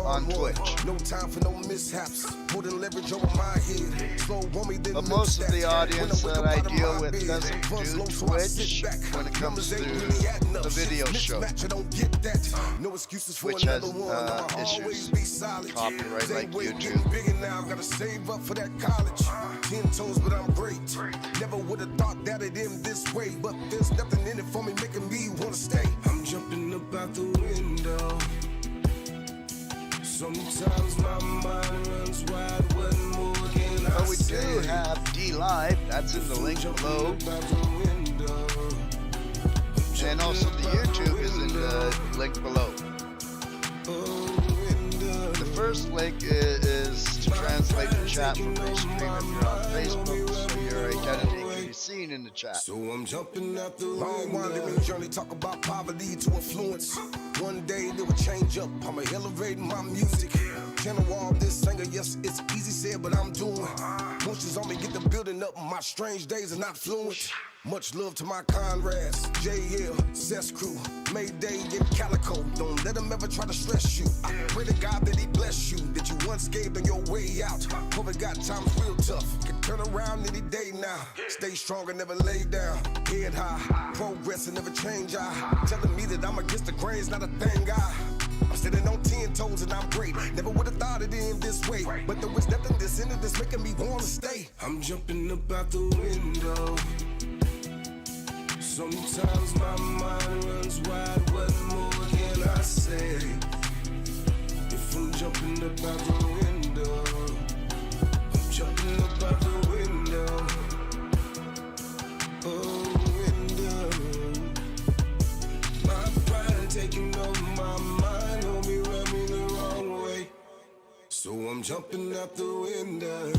on Twitch. No time for no mishaps. Putting leverage over my head. Slow woman, then But most of the audience that I deal with doesn't do Twitch when it comes to the video show, which has issues, copyright like YouTube. Save up for that college. 10 toes, but I'm great. Never would have thought that it'd end this way, but there's nothing in it for me making me wanna stay. I'm jumping up out the window. Sometimes my mind runs wide. What more can I we say? do have D Live. That's in the link below. And also the YouTube is in the link below. The first link is to translate the chat from the stream if you're on Facebook, so your identity can be seen in the chat. So I'm jumping out the long wandering journey, talk about poverty to influence. One day they will change up, I'ma elevate my music. Channel all this singer, yes, it's easy said, but I'm doing. Emotions on me, get the building up, my strange days are not fluent. Much love to my comrades, JL, Sesh crew, Mayday and Calico. Don't let them ever try to stress you. I pray to God that he bless you, that you once gave on your way out. COVID got times real tough, can turn around any day now. Stay strong and never lay down, head high, progress and never change. Telling me that I'm against the grain is not a thing. I'm sitting on 10 toes and I'm great. Never would have thought it'd end this way, but there was nothing that's in it that's making me want to stay. I'm jumping up out the window. Sometimes my mind runs wide, what more can I say? If I'm jumping up out the window, I'm jumping up out the window. Oh, window. My pride taking over my mind, hold me, run me the wrong way. So I'm jumping out the window.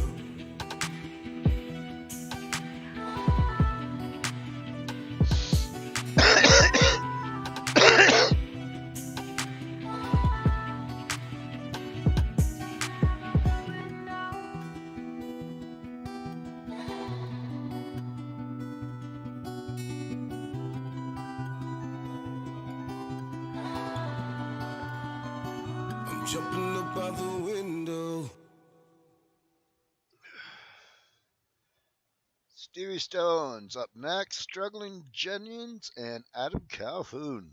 Jumping up out the window. Stevie Stone's up next, Struggling Jennings and Adam Calhoun.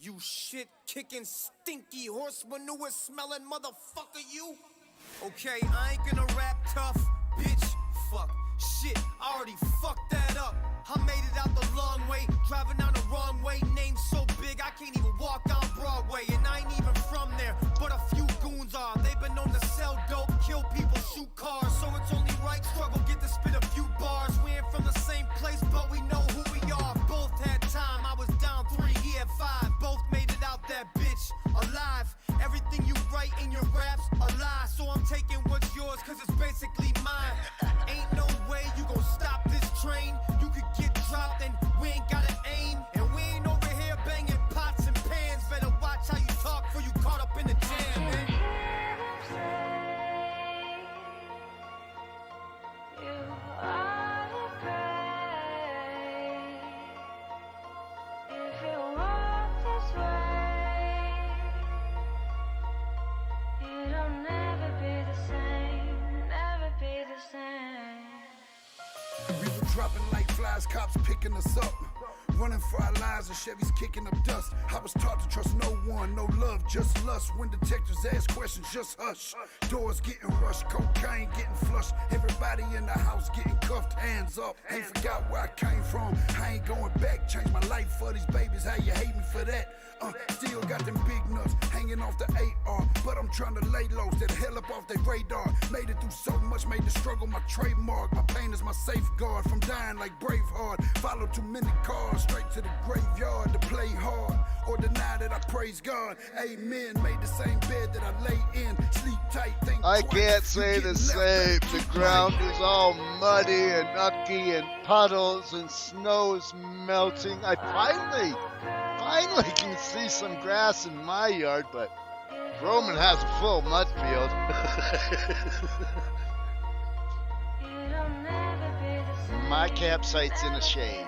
You shit kicking, stinky horse manure smelling motherfucker, you. Okay, I ain't gonna rap tough, bitch. Fuck, shit, I already fucked that up. I made it out the long way, driving down the wrong way. Name so big, I can't even walk down Broadway. And I ain't even from there, but a few goons are. They've been known to sell dope, kill people, shoot cars. So it's only right, struggle, get to spit a few bars. We ain't from the same place, but we know who we are. Both had time, I was down 3, he had 5. Both made it out that bitch, alive. Everything you write in your raps, a lie. So I'm taking what's yours, cause it's basically mine. Ain't no way you gon' stop this train. You could get dropped and we ain't gotta aim. And we ain't over here banging pots and pans. dropping like flies, cops picking us up. Running for our lives and Chevys kicking up dust. I was taught to trust no one, no love, just lust. When detectives ask questions, just hush. Doors getting rushed, cocaine getting flushed. Everybody in the house getting cuffed, hands up. Ain't forgot where I came from, I ain't going back. Changed my life for these babies, how you hate me for that? Still got them big nuts hanging off the AR, but I'm trying to lay low, stay the hell up off their radar. Made it through so much, made the struggle my trademark. My pain is my safeguard from dying like Braveheart. Follow too many cars, straight to the graveyard to play hard or deny that I praise God. Amen. Made the same bed that I lay in, sleep tight. Think I twice, can't say the same. The ground is all muddy and mucky and puddles and snow's melting. I finally can see some grass in my yard, but Roman has a full mud field. My campsite's in the shade.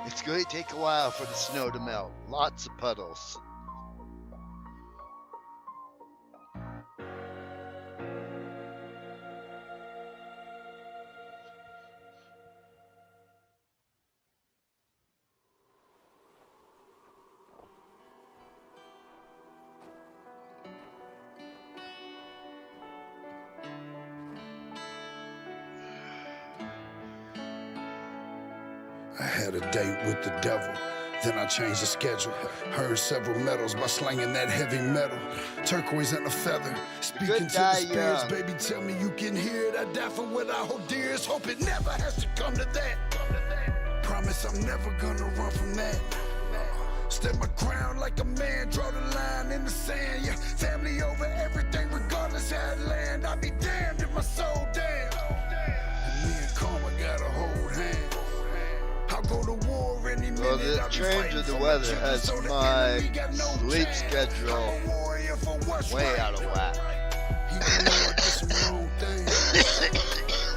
It's going to take a while for the snow to melt. Lots of puddles. I had a date with the devil, then I changed the schedule. Earned several medals by slanging that heavy metal. Turquoise and a feather, speaking to the spirits. Baby, tell me you can hear it. I die for what I hold dearest. Hope it never has to come to that. Promise I'm never gonna run from that. Step my ground like a man, draw the line in the sand. Yeah, family over everything, regardless how it land. I'd be damned if my soul damned. And me and Karma got a hold hand. I'll go to war any minute. Well, the change of the weather has my sleep schedule way out of whack.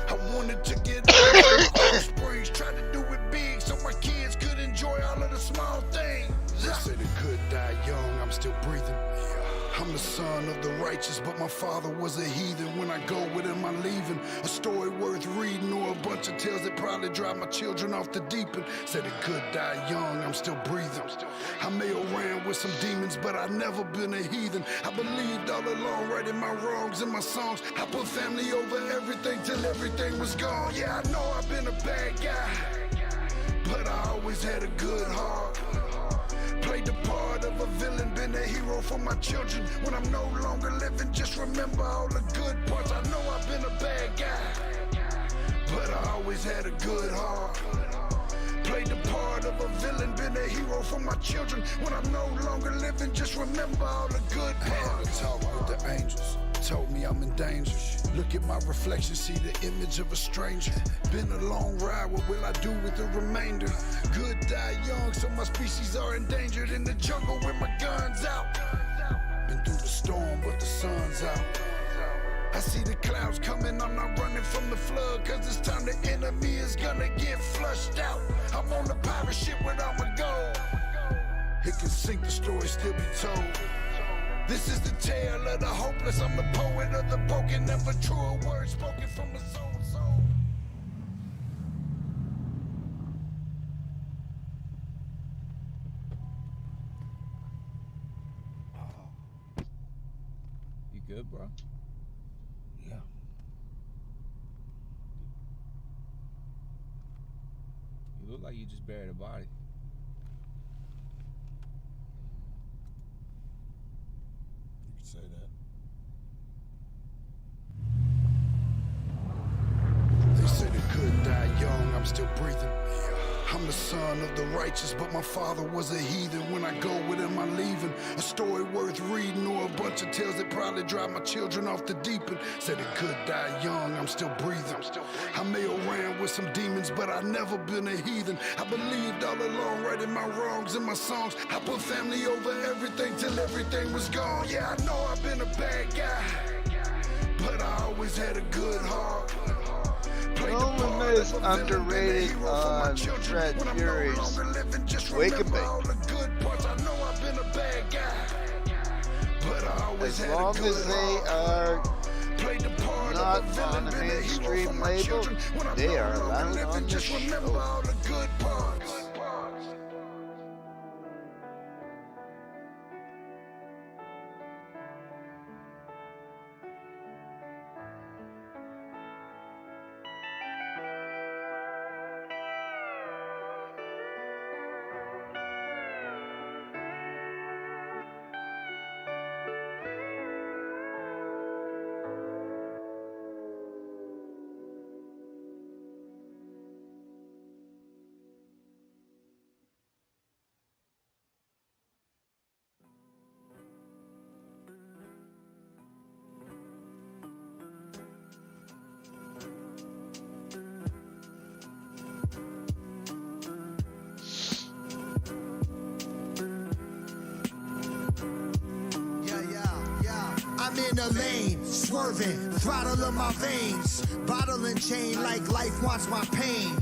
I wanted to get out of Springs, try to do it big so my kids could enjoy all of the small things. They say the good die young, I'm still breathing. I'm the son of the righteous, but my father was a heathen. When I go with him, I'm leaving a story worth reading, or a bunch of tales that probably drive my children off the deep end. Said it could die young, I'm still breathing. I may have ran with some demons, but I've never been a heathen. I believed all along, writing my wrongs in my songs. I put family over everything till everything was gone. Yeah, I know I've been a bad guy, but I always had a good heart. Played the part of a villain, been a hero for my children. When I'm no longer living, just remember all the good parts. I know I've been a bad guy, but I always had a good heart. Played the part of a villain, been a hero for my children. When I'm no longer living, just remember all the good parts. I had a talk with the angels, told me I'm in danger. Look at my reflection, see the image of a stranger. Been a long ride, what will I do with the remainder? Good die young, so my species are endangered. In the jungle with my guns out. Been through the storm, but the sun's out. I see the clouds coming, I'm not running from the flood, cause it's time the enemy is gonna get flushed out. I'm on the pirate ship with all my gold. It can sink, the story still be told. This is the tale of the hopeless. I'm the poet of the broken, never truer words spoken from the soul. You good, bro? Yeah. You look like you just buried a body. Say that. They say the good die young, I'm still breathing. I'm the son of the righteous, but my father was a heathen. When I go with him, I'm leaving a story worth reading, or a bunch of tales that probably drive my children off the deep end. Said it could die young, I'm still breathing. I may have ran with some demons, but I've never been a heathen. I believed all along, writing my wrongs in my songs. I put family over everything till everything was gone. Yeah, I know I've been a bad guy, but I always had a good heart. Roman is underrated on Fred Fury's Wake and Bake. As long as they are not on a mainstream label, they are allowed on the show. I'm in a lane, swerving, throttle in my veins, bottle and chain like life wants my pain.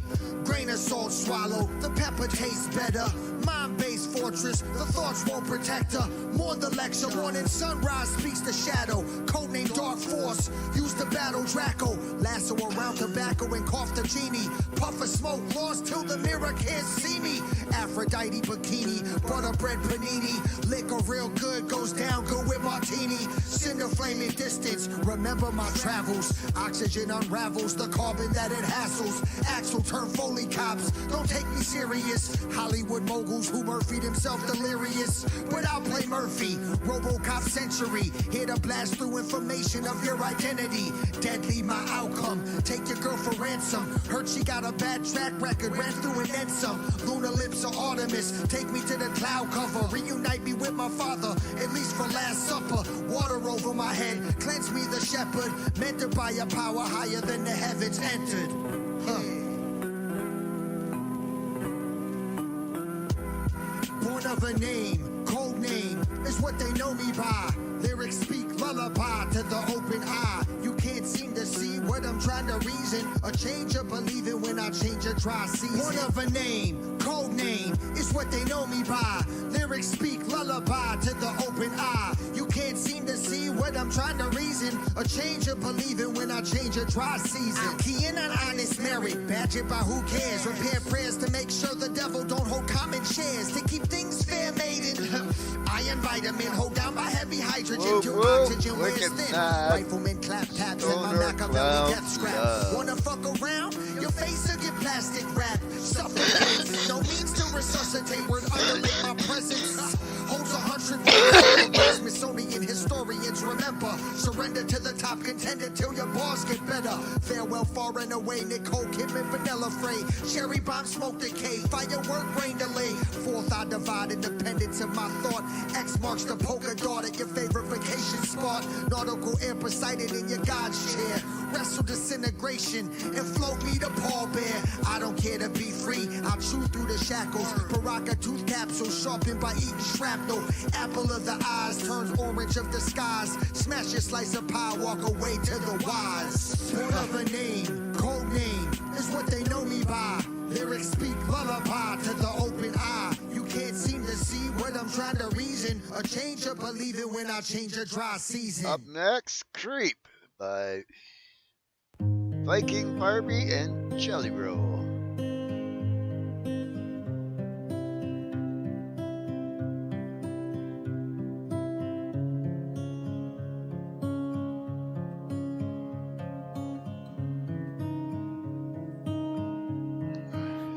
Grain of salt swallow, the pepper tastes better. Mind-based fortress, the thoughts won't protect her. More the lecture, morning sunrise speaks the shadow. Codename Dark Force, use the battle Draco. Lasso around tobacco and cough the genie. Puff of smoke, lost till the mirror can't see me. Aphrodite bikini, butter bread panini. Liquor real good, goes down good with martini. Cinder flame in distance, remember my travels. Oxygen unravels the carbon that it hassles. Axle turn Foley cops, don't take me serious. Hollywood moguls who Murphy'd himself delirious. But I'll play Murphy, Robocop century. Here to blast through information of your identity. Deadly my outcome, take your girl for ransom. Heard she got a bad track record, ran through and then some. Lunar lips of Artemis, take me to the cloud cover. Reunite me with my father, at least for last supper. Water over my head, cleanse me the shepherd. Mentored by a power higher than the heavens entered. Born of a name, code name, is what they know me by. Lyrics speak lullaby to the open eye. You can't seem to see what I'm trying to reason. A change of believing when I change a dry season. Born of a name, code name, is what they know me by. Lyrics speak lullaby to the open eye. You can't seem to see what I'm trying to reason. A change of believing when I change a dry season. I'm keying on honest merit, badgered by who cares. Repair prayers to make sure the devil don't hold common shares. To keep things fair maiden. Iron vitamin, hold down by heavy hydrogen. Till oxygen wears thin. Rifleman clap taps and my Machiavelli death scrap. Wanna fuck around? Your face will get plastic wrapped. Suffocate, no means to resuscitate. Word underlay my presence. Holds 100 years. Smithsonian historians remember. Surrender to the top contender till your bars get better. Farewell far and away. Nicole Kidman, Vanilla Frey. Cherry bomb, smoke decay. Firework, rain delay. Fourth I divide independence of my thought. X marks the polka dot at your favorite vacation spot. Nautical air Poseidon in your God's chair. Wrestle disintegration and float me to Paul Bear. I don't care to be free. I'll chew through the shackles. Baraka tooth capsule sharpened by eating shrapnel. Apple of the eyes turns orange of the skies. Smash your slice of pie, walk away to the wise. Born of a name, code name, is what they know me by. Lyrics speak lullaby to the open eye. You can't seem to see what I'm trying to reason. A change of believing when I change a dry season. Up next, Creep by Viking Barbie and Jelly Roll.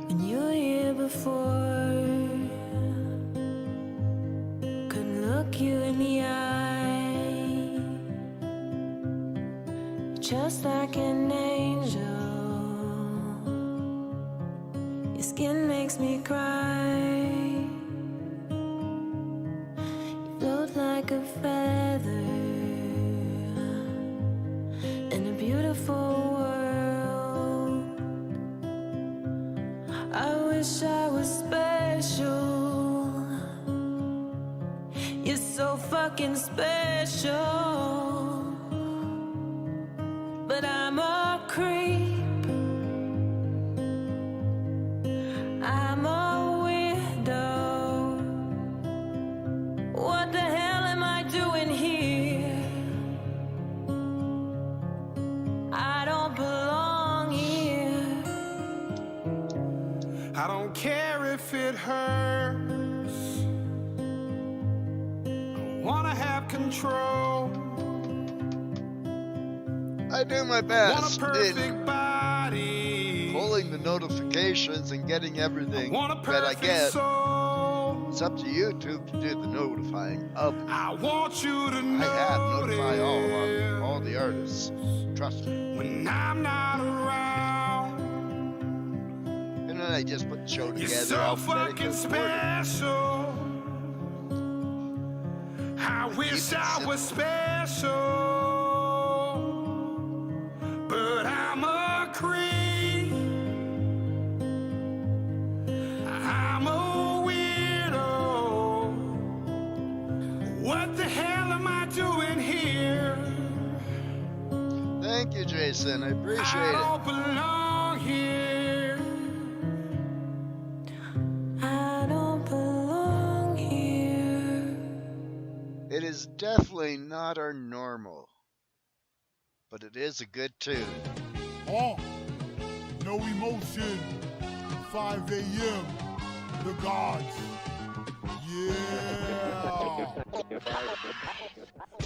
When you were here before, couldn't look you in the eye, just like an angel. Your skin makes me cry. You float like a feather in a beautiful world. I wish I was special. You're so fucking special. But I'm a creep. I'm a weirdo. What the hell am I doing here? I don't care if it hurts. I wanna have control. I do my best Want a perfect body. pulling the notifications and getting everything that I get. Soul. It's up to YouTube to do the notifying of me. I want you to know. I have notified all the artists. Trust me. When I'm not around. And then I just put the show together. You're so fucking special. I wish I was special, but I'm a creep. I'm a weirdo. What the hell am I doing here? Thank you, Jason. I appreciate I don't belong here. I don't belong here. it. It is definitely not our normal, but it is a good tune. Oh, no emotion. 5 a.m. The gods. Yeah.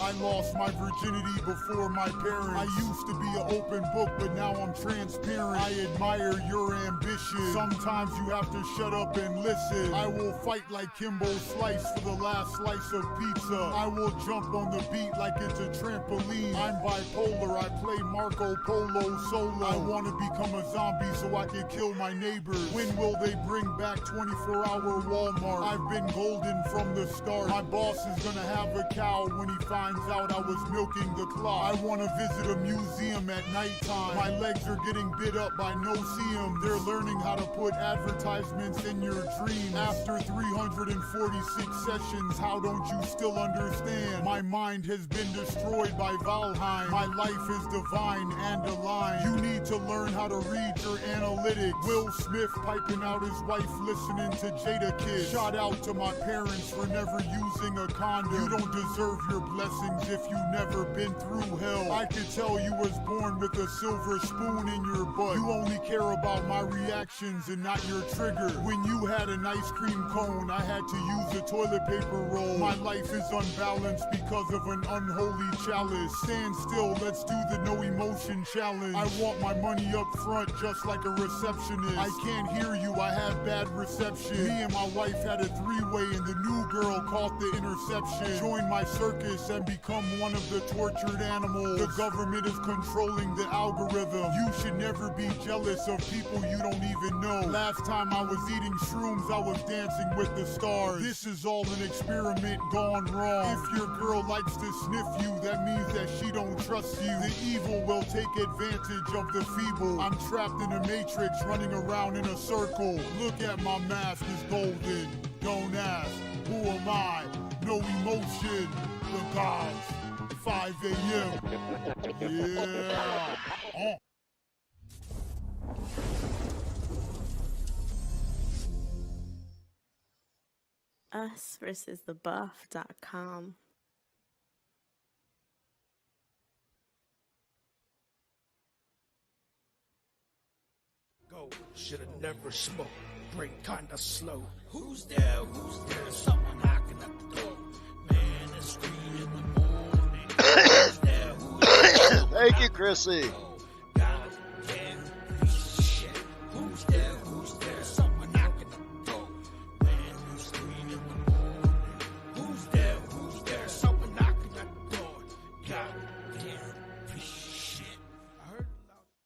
I lost my virginity before my parents. I used to be an open book, but now I'm transparent. I admire your ambition. Sometimes you have to shut up and listen. I will fight like Kimbo Slice for the last slice of pizza. I will jump on the beat like it's a trampoline. I'm bipolar, I play Marco Polo solo. I want to become a zombie so I can kill my neighbors. When will they bring back 24-hour Walmart? I've been golden from the start. My boss is gonna have a cow when he finds out I was milking the clock. I want to visit a museum at nighttime. My legs are getting bit up by no-see-em. They're learning how to put advertisements in your dreams. After 346 sessions, how don't you still understand? My mind has been destroyed by Valheim. My life is divine and aligned. You need to learn how to read your analytics. Will Smith piping out his wife listening to Jada Kiss. Shout out to my parents for never using a condom. You don't deserve your blessings if you never been through hell. I could tell you was born with a silver spoon in your butt. You only care about my reactions and not your trigger. When you had an ice cream cone, I had to use a toilet paper roll. My life is unbalanced because of an unholy chalice. Stand still, let's do the no emotion challenge. I want my money up front just like a receptionist. I can't hear you, I have bad reception. Me and my wife had a three-way and the new girl caught the interception. Join my circus and become one of the tortured animals. The government is controlling the algorithm. You should never be jealous of people you don't even know. Last time I was eating shrooms, I was dancing with the stars. This is all an experiment gone wrong. If your girl likes to sniff you, that means that she don't trust you. The evil will take advantage of the feeble. I'm trapped in a matrix, running around in a circle. Look at my mask, it's golden. Don't ask, who am I? No emotion, the gods. 5 a.m. Yeah. Oh. Us versus the buff.com. Go, should've never smoked. Brain kinda slow. Who's there? Who's there? Someone knocking at the door. Man, it's 3 in the morning. Who's there? Who's there? Thank you, Chrissy. Who's there? Who's there? Someone knocking at the door. Man, it's 3 in the morning. Who's there? Who's there? Someone knocking at the door. Goddamn piece of shit.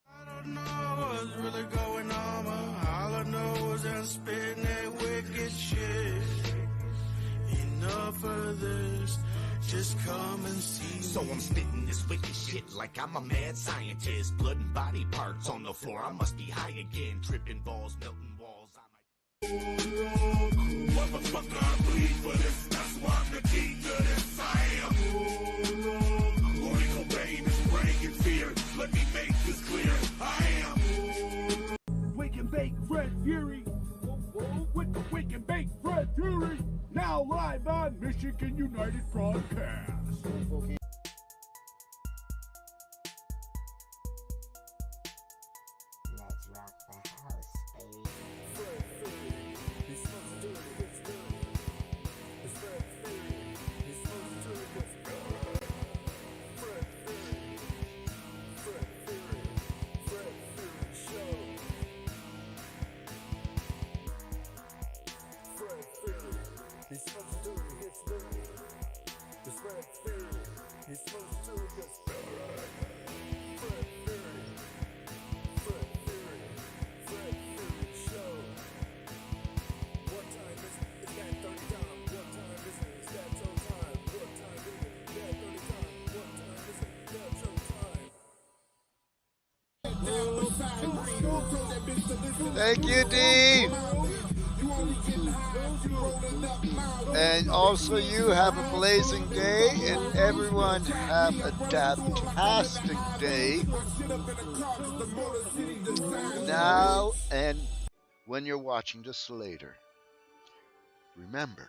I don't know what's really going on, but all I know is I'm spitting that wicked shit. Enough of this, just come and see. So I'm spitting this wicked shit like I'm a mad scientist. Blood and body parts on the floor, I must be high again. Tripping balls, melting walls. Motherfucker, I bleed for this. That's why I'm the key to this. I am. Only Cobain is bringing fear. Let me make this clear. I am. Wake and Bake Fred Fury. With the Wake and Bake Fred Fury. Now live on Michigan United Broadcast. Let's rock the house, baby. Thank you, D. And also, you have a blazing day, and everyone have a fantastic day. Now, and when you're watching this later, remember,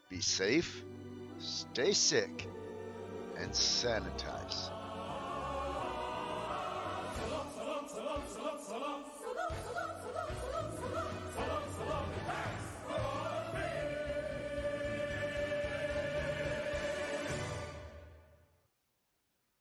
be safe, stay sick, and sanitize.